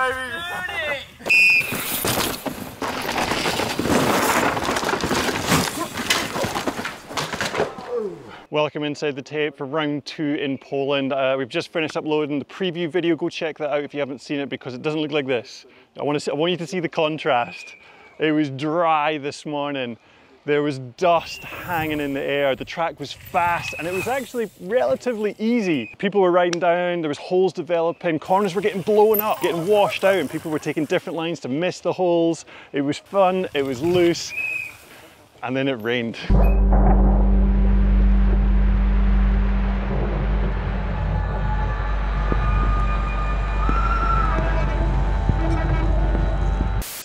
baby! Welcome inside the tape for round 2 in Poland. We've just finished uploading the preview video. Go check that out if you haven't seen it, because it doesn't look like this. I want you to see the contrast. It was dry this morning. There was dust hanging in the air. The track was fast and it was actually relatively easy. People were riding down, there was holes developing, corners were getting blown up, getting washed out, and people were taking different lines to miss the holes. It was fun, it was loose, and then it rained.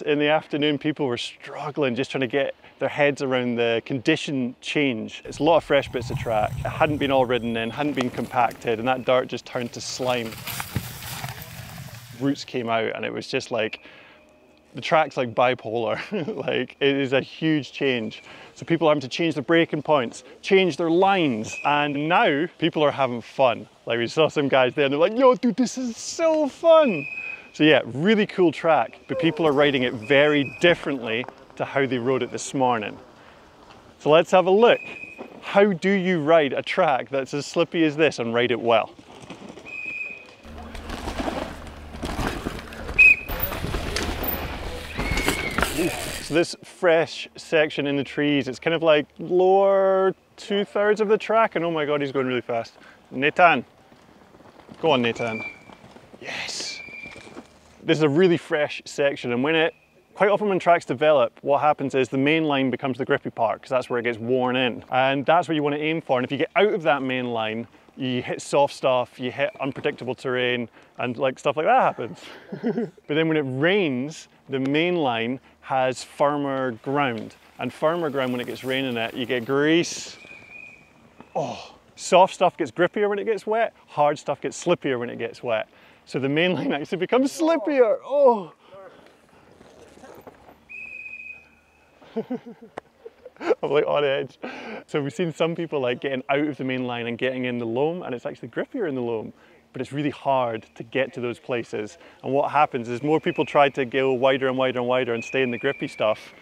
In the afternoon, people were struggling, just trying to get their heads around the condition change. It's a lot of fresh bits of track. It hadn't been all ridden in, hadn't been compacted, and that dirt just turned to slime. Roots came out and it was just like, the track's like bipolar. Like, it is a huge change. So people are having to change their braking points, change their lines, and now people are having fun. Like, we saw some guys there and they're like, yo dude, this is so fun. So yeah, really cool track, but people are riding it very differently to how they rode it this morning. So let's have a look. How do you ride a track that's as slippy as this and ride it well? So this fresh section in the trees, it's kind of like lower 2/3 of the track, and oh my god, he's going really fast. Nathan. Go on, Nathan. Yes. This is a really fresh section, and quite often when tracks develop, what happens is the main line becomes the grippy part, because that's where it gets worn in. And that's what you want to aim for. And if you get out of that main line, you hit soft stuff, you hit unpredictable terrain, and like stuff like that happens. But then when it rains, the main line has firmer ground. And firmer ground, when it gets rain in it, you get grease. Oh, soft stuff gets grippier when it gets wet, hard stuff gets slippier when it gets wet. So the main line actually becomes slippier. Oh! I'm like on edge. So we've seen some people like getting out of the main line and getting in the loam, and it's actually grippier in the loam, but it's really hard to get to those places. And what happens is more people try to go wider and wider and wider and stay in the grippy stuff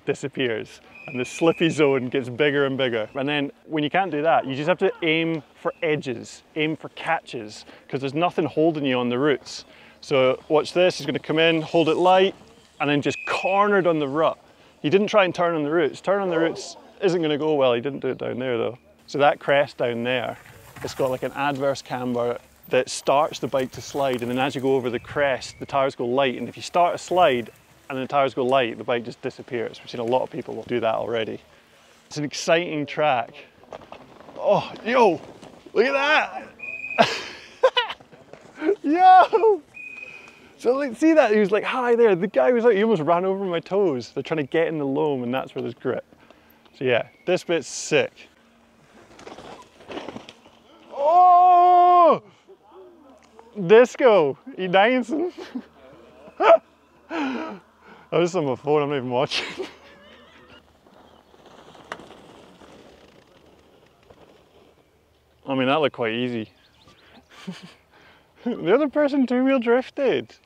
disappears and the slippy zone gets bigger and bigger. And then when you can't do that, you just have to aim for edges, aim for catches, because there's nothing holding you on the roots. So watch this, he's going to come in, hold it light, and then just cornered on the rut. He didn't try and turn on the roots. Turn on the roots isn't going to go well. He didn't do it down there though. So that crest down there, it's got like an adverse camber that starts the bike to slide, and then as you go over the crest, the tires go light, and if you start a slide and the tires go light, the bike just disappears. We've seen a lot of people do that already. It's an exciting track. Oh, yo, look at that. Yo! So like, see that? He was like, hi there. The guy was like, he almost ran over my toes. They're trying to get in the loam, and that's where there's grip. So yeah, this bit's sick. Oh! Disco, you dancing? I was on my phone, I'm not even watching. I mean, that looked quite easy. The other person two-wheel drifted.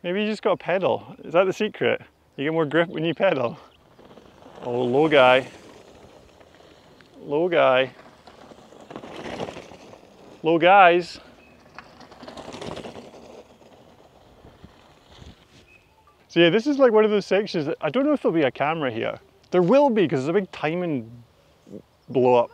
Maybe you just got to pedal. Is that the secret? You get more grip when you pedal. Oh, low guy. Low guy. Low guys. So yeah, this is like one of those sections that I don't know if there'll be a camera here. There will be, because there's a big timing blow up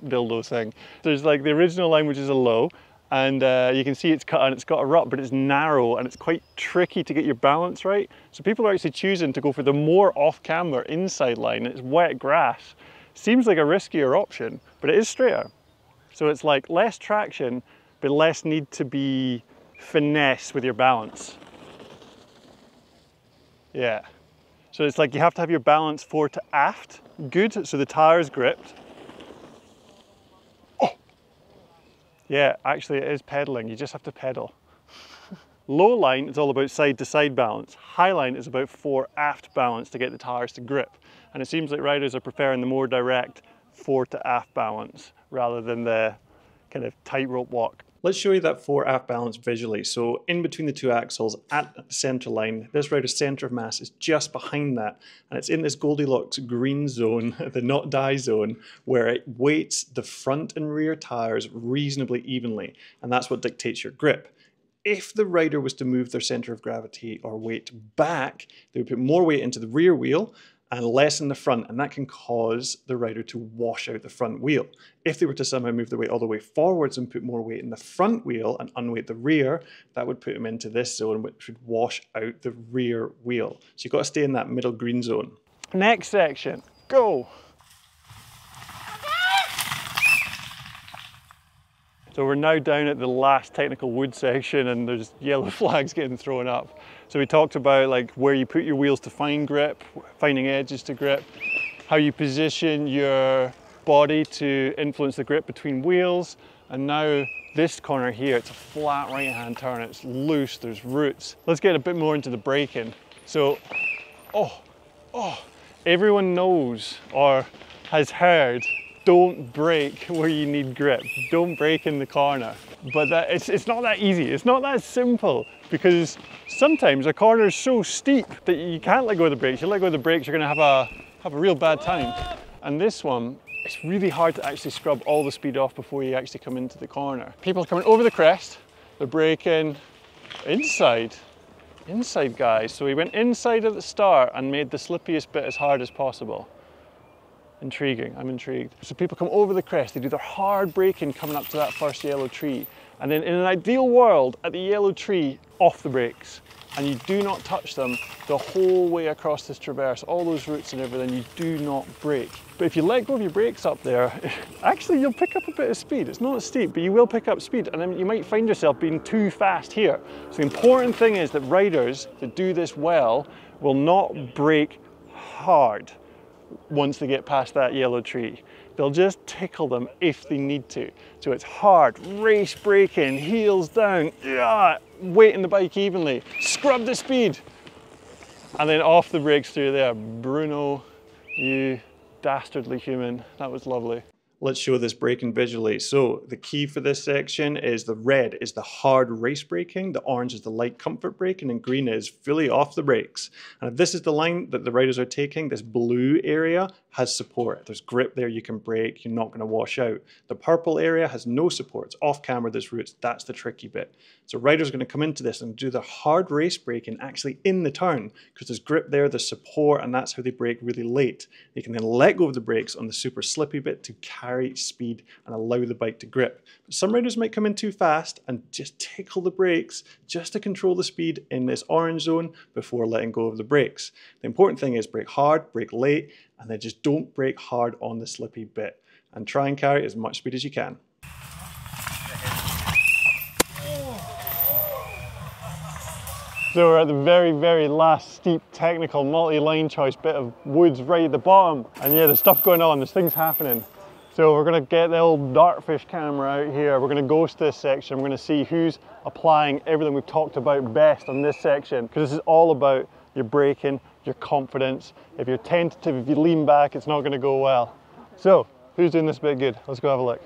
dildo thing. There's like the original line, which is a low, and you can see it's cut and it's got a rut, but it's narrow and it's quite tricky to get your balance right. So people are actually choosing to go for the more off-camber inside line. It's wet grass. Seems like a riskier option, but it is straighter. So it's like less traction, but less need to be finesse with your balance. Yeah. So it's like you have to have your balance fore to aft good, so the tire's gripped. Oh! Yeah, actually it is pedaling, you just have to pedal. Low line is all about side to side balance. High line is about fore aft balance to get the tires to grip. And it seems like riders are preferring the more direct fore to aft balance rather than the kind of tightrope walk. Let's show you that fore aft balance visually. So in between the two axles at the center line, this rider's center of mass is just behind that. And it's in this Goldilocks green zone, the not die zone, where it weights the front and rear tires reasonably evenly. And that's what dictates your grip. If the rider was to move their center of gravity or weight back, they would put more weight into the rear wheel and less in the front, and that can cause the rider to wash out the front wheel. If they were to somehow move the weight all the way forwards and put more weight in the front wheel and unweight the rear, that would put them into this zone, which would wash out the rear wheel. So you've got to stay in that middle green zone. Next section, go! So we're now down at the last technical wood section and there's yellow flags getting thrown up. So we talked about like where you put your wheels to find grip, finding edges to grip, how you position your body to influence the grip between wheels, and now this corner here, it's a flat right-hand turn, it's loose, there's roots. Let's get a bit more into the braking. So, everyone knows or has heard, don't brake where you need grip. Don't brake in the corner. But it's not that easy. It's not that simple, because sometimes a corner is so steep that you can't let go of the brakes. You let go of the brakes, you're going to have a real bad time. And this one, it's really hard to actually scrub all the speed off before you actually come into the corner. People are coming over the crest. They're braking inside guys. So we went inside at the start and made the slippiest bit as hard as possible. Intriguing, I'm intrigued. So people come over the crest, they do their hard braking coming up to that first yellow tree. And then in an ideal world, at the yellow tree, off the brakes. And you do not touch them the whole way across this traverse, all those roots and everything, you do not brake. But if you let go of your brakes up there, actually you'll pick up a bit of speed. It's not steep, but you will pick up speed, and then you might find yourself being too fast here. So the important thing is that riders that do this well will not brake hard once they get past that yellow tree. They'll just tickle them if they need to. So it's hard, race braking, heels down, weighting the bike evenly, scrub the speed, and then off the brakes through there. Bruno, you dastardly human, that was lovely. Let's show this braking visually. So the key for this section is the red is the hard race braking, the orange is the light comfort braking, and green is fully off the brakes. And if this is the line that the riders are taking, this blue area has support. There's grip there, you can brake, you're not going to wash out. The purple area has no support. It's off camera, there's roots. That's the tricky bit. So riders are going to come into this and do the hard race braking actually in the turn, because there's grip there, there's support, and that's how they brake really late. They can then let go of the brakes on the super slippy bit to carry speed and allow the bike to grip. But some riders might come in too fast and just tickle the brakes just to control the speed in this orange zone before letting go of the brakes. The important thing is brake hard, brake late, and then just don't brake hard on the slippy bit. And try and carry as much speed as you can. So we're at the very, very last steep technical multi-line choice bit of woods right at the bottom. And yeah, there's stuff going on, there's things happening. So we're going to get the old dartfish camera out here. We're going to ghost this section. We're going to see who's applying everything we've talked about best on this section, because this is all about your braking, your confidence. If you're tentative, if you lean back, it's not going to go well. So who's doing this bit good? Let's go have a look.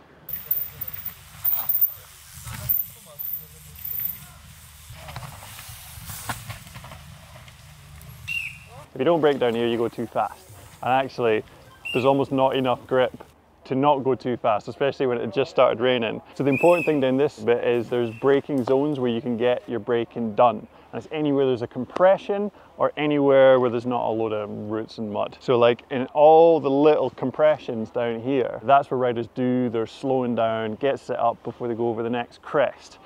If you don't brake down here, you go too fast. And actually, there's almost not enough grip to not go too fast, especially when it just started raining. So the important thing down this bit is there's braking zones where you can get your braking done. And it's anywhere there's a compression or anywhere where there's not a load of roots and mud. So like in all the little compressions down here, that's where riders do their slowing down, get set up before they go over the next crest.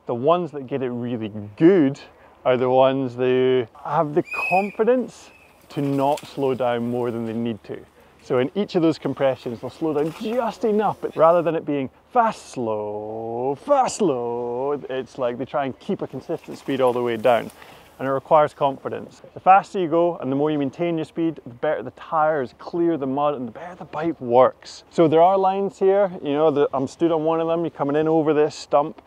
The ones that get it really good are the ones that have the confidence to not slow down more than they need to. So in each of those compressions, they'll slow down just enough, but rather than it being fast, slow, it's like they try and keep a consistent speed all the way down. And it requires confidence. The faster you go and the more you maintain your speed, the better the tires clear the mud and the better the bike works. So there are lines here, you know, I'm stood on one of them, you're coming in over this stump.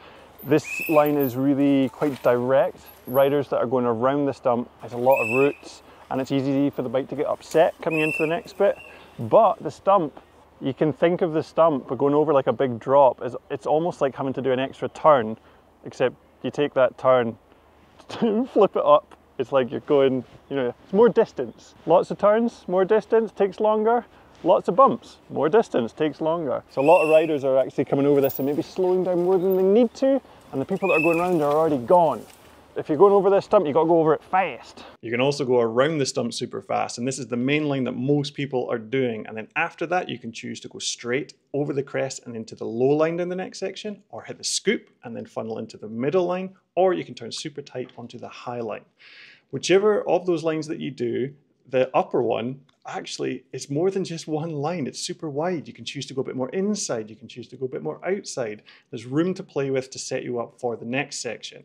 This line is really quite direct. Riders that are going around the stump, there's a lot of roots and it's easy for the bike to get upset coming into the next bit. But the stump you can think of the stump, but going over like a big drop, it's almost like having to do an extra turn, except you take that turn to flip it up. It's like you're going, you know, it's more distance. Lots of turns, more distance, takes longer. Lots of bumps, more distance, takes longer. So a lot of riders are actually coming over this and maybe slowing down more than they need to, and the people that are going around are already gone. If you're going over this stump, you've got to go over it fast. You can also go around the stump super fast, and this is the main line that most people are doing. And then after that, you can choose to go straight over the crest and into the low line in the next section, or hit the scoop and then funnel into the middle line, or you can turn super tight onto the high line. Whichever of those lines that you do, the upper one, actually, it's more than just one line. It's super wide. You can choose to go a bit more inside. You can choose to go a bit more outside. There's room to play with to set you up for the next section.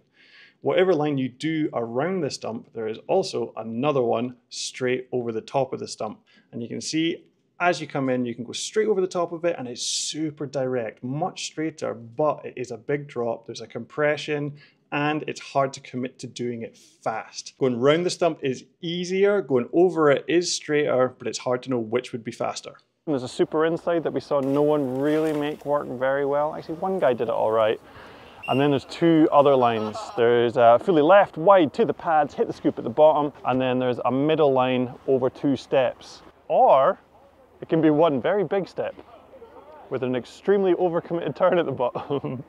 Whatever line you do around the stump, there is also another one straight over the top of the stump. And you can see as you come in, you can go straight over the top of it, and it's super direct, much straighter, but it is a big drop. There's a compression, and it's hard to commit to doing it fast. Going round the stump is easier, going over it is straighter, but it's hard to know which would be faster. And there's a super inside that we saw no one really make work very well. Actually, one guy did it all right. And then there's two other lines. There's a fully left, wide to the pads, hit the scoop at the bottom, and then there's a middle line over 2 steps. Or it can be one very big step with an extremely overcommitted turn at the bottom.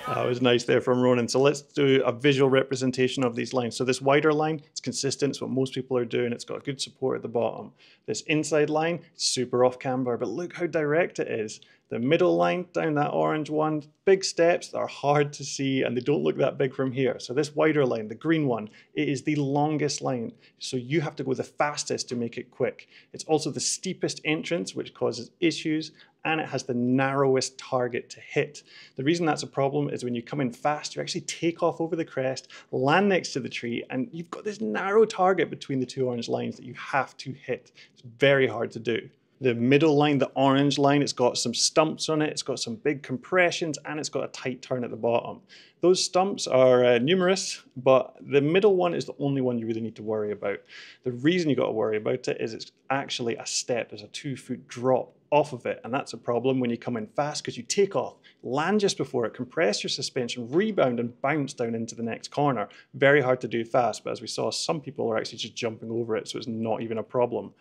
That was nice there from Ronan. So let's do a visual representation of these lines. So this wider line, it's consistent, it's what most people are doing, it's got good support at the bottom. This inside line, super off camber, but look how direct it is. The middle line, down that orange one, big steps that are hard to see and they don't look that big from here. So this wider line, the green one, it is the longest line. So you have to go the fastest to make it quick. It's also the steepest entrance, which causes issues, and it has the narrowest target to hit. The reason that's a problem is when you come in fast, you actually take off over the crest, land next to the tree, and you've got this narrow target between the two orange lines that you have to hit. It's very hard to do. The middle line, the orange line, it's got some stumps on it, it's got some big compressions, and it's got a tight turn at the bottom. Those stumps are numerous, but the middle one is the only one you really need to worry about. The reason you got to worry about it is it's actually a step. There's a 2-foot drop off of it, and that's a problem when you come in fast because you take off, land just before it, compress your suspension, rebound, and bounce down into the next corner. Very hard to do fast, but as we saw, some people are actually just jumping over it, so it's not even a problem.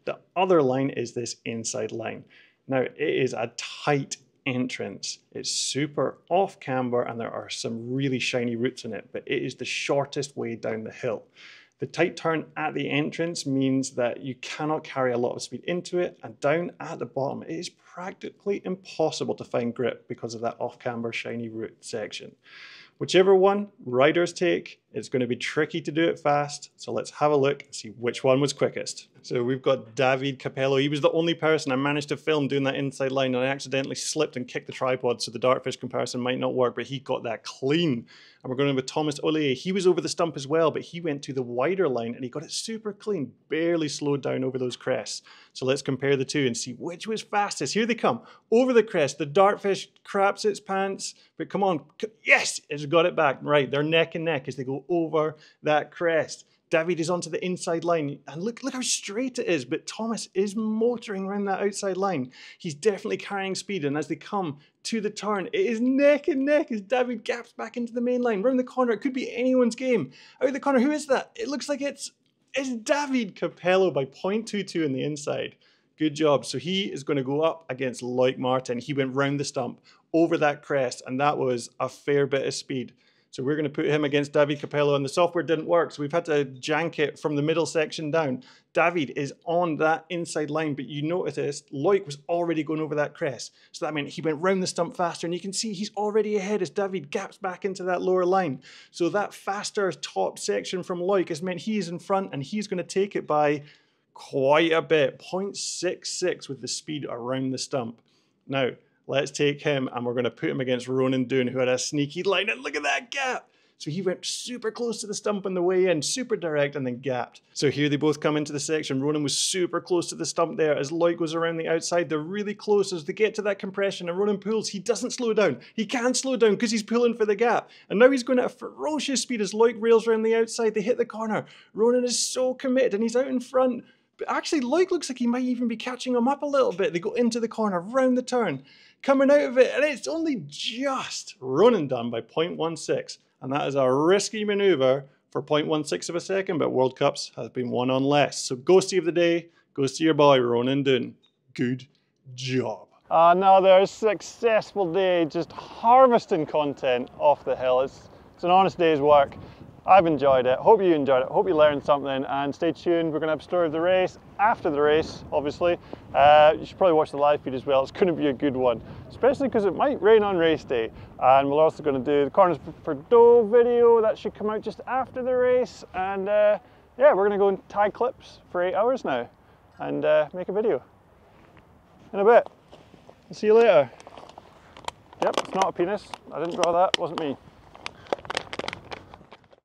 The other line is this inside line. Now, it is a tight entrance. It's super off camber and there are some really shiny roots in it, but it is the shortest way down the hill. The tight turn at the entrance means that you cannot carry a lot of speed into it, and down at the bottom, it is practically impossible to find grip because of that off camber shiny root section. Whichever one riders take, it's going to be tricky to do it fast. So let's have a look and see which one was quickest. So we've got David Capello. He was the only person I managed to film doing that inside line, and I accidentally slipped and kicked the tripod, so the dartfish comparison might not work, but he got that clean. And we're going with Thomas Ollier. He was over the stump as well, but he went to the wider line and he got it super clean, barely slowed down over those crests. So let's compare the two and see which was fastest. Here they come, over the crest. The dartfish craps its pants, but come on, yes, it's got it back. Right, they're neck and neck as they go over that crest. David is onto the inside line, and look how straight it is, but Thomas is motoring around that outside line. He's definitely carrying speed, and as they come to the turn, it is neck and neck as David gaps back into the main line. Round the corner, it could be anyone's game. Out of the corner, who is that? It looks like it's David Capello by 0.22 on the inside. Good job. So he is going to go up against Loic Martin. He went round the stump, over that crest, and that was a fair bit of speed. So we're going to put him against David Capello, and the software didn't work, so we've had to jank it from the middle section down. David is on that inside line, but you notice Loic was already going over that crest. So that meant he went round the stump faster, and you can see he's already ahead as David gaps back into that lower line. So that faster top section from Loic has meant he's in front, and he's going to take it by quite a bit, 0.66 with the speed around the stump. Now, let's take him and we're going to put him against Ronan Doon, who had a sneaky line, and look at that gap. So he went super close to the stump on the way in, super direct, and then gapped. So here they both come into the section. Ronan was super close to the stump there as Loic goes around the outside. They're really close as they get to that compression, and Ronan pulls. He doesn't slow down. He can't slow down because he's pulling for the gap. And now he's going at a ferocious speed as Loic rails around the outside. They hit the corner. Ronan is so committed and he's out in front. But actually, Loic looks like he might even be catching him up a little bit. They go into the corner, round the turn, coming out of it, and it's only just Ronan done by 0.16. And that is a risky maneuver for 0.16 of a second, but World Cups has been won on less. So ghosty of the day goes to your boy, Ronan Dunn. Good job. Another successful day, just harvesting content off the hill. It's an honest day's work. I've enjoyed it. Hope you enjoyed it. Hope you learned something, and stay tuned. We're going to have a story of the race after the race, obviously. You should probably watch the live feed as well. It's going to be a good one, especially because it might rain on race day. And we're also going to do the Corners for Doe video. That should come out just after the race. And yeah, we're going to go and tag clips for 8 hours now and make a video in a bit. See you later. Yep, it's not a penis. I didn't draw that. Wasn't me.